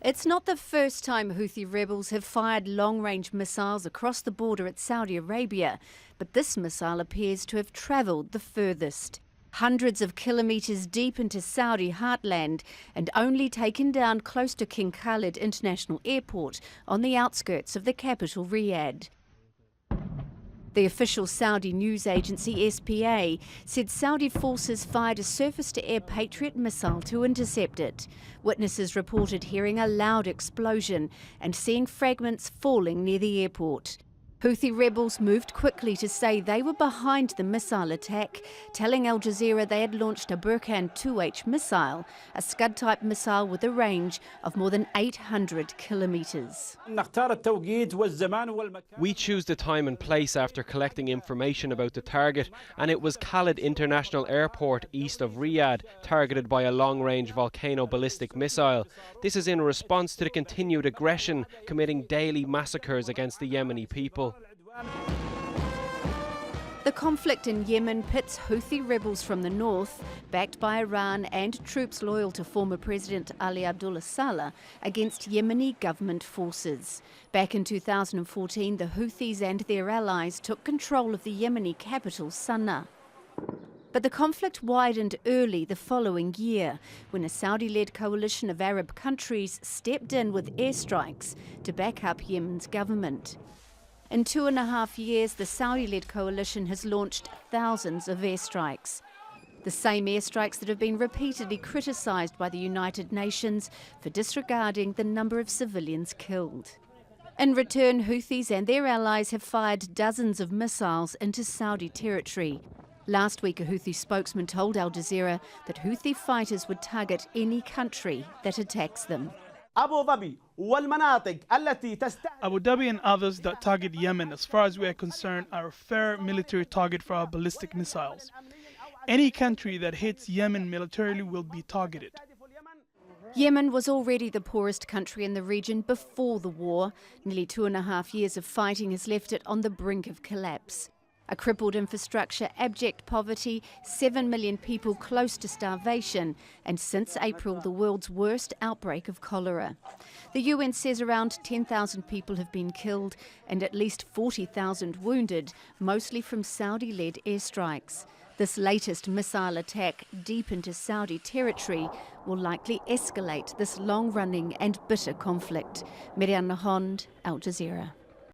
It's not the first time Houthi rebels have fired long-range missiles across the border at Saudi Arabia, but this missile appears to have travelled the furthest. Hundreds of kilometres deep into Saudi heartland and only taken down close to King Khalid International Airport on the outskirts of the capital Riyadh. The official Saudi news agency SPA said Saudi forces fired a surface-to-air Patriot missile to intercept it. Witnesses reported hearing a loud explosion and seeing fragments falling near the airport. Houthi rebels moved quickly to say they were behind the missile attack, telling Al Jazeera they had launched a Burhan 2H missile, a Scud-type missile with a range of more than 800 kilometres. We choose the time and place after collecting information about the target, and it was Khalid International Airport east of Riyadh, targeted by a long-range volcano ballistic missile. This is in response to the continued aggression, committing daily massacres against the Yemeni people. The conflict in Yemen pits Houthi rebels from the north, backed by Iran and troops loyal to former President Ali Abdul Salah, against Yemeni government forces. Back in 2014, the Houthis and their allies took control of the Yemeni capital, Sana'a. But the conflict widened early the following year, when a Saudi-led coalition of Arab countries stepped in with airstrikes to back up Yemen's government. In 2.5 years, the Saudi-led coalition has launched thousands of airstrikes. The same airstrikes that have been repeatedly criticised by the United Nations for disregarding the number of civilians killed. In return, Houthis and their allies have fired dozens of missiles into Saudi territory. Last week, a Houthi spokesman told Al Jazeera that Houthi fighters would target any country that attacks them. Abu Dhabi and others that target Yemen, as far as we are concerned, are a fair military target for our ballistic missiles. Any country that hits Yemen militarily will be targeted. Yemen was already the poorest country in the region before the war. Nearly 2.5 years of fighting has left it on the brink of collapse. A crippled infrastructure, abject poverty, 7 million people close to starvation, and since April, the world's worst outbreak of cholera. The UN says around 10,000 people have been killed and at least 40,000 wounded, mostly from Saudi-led airstrikes. This latest missile attack deep into Saudi territory will likely escalate this long-running and bitter conflict. Mereana, Al Jazeera.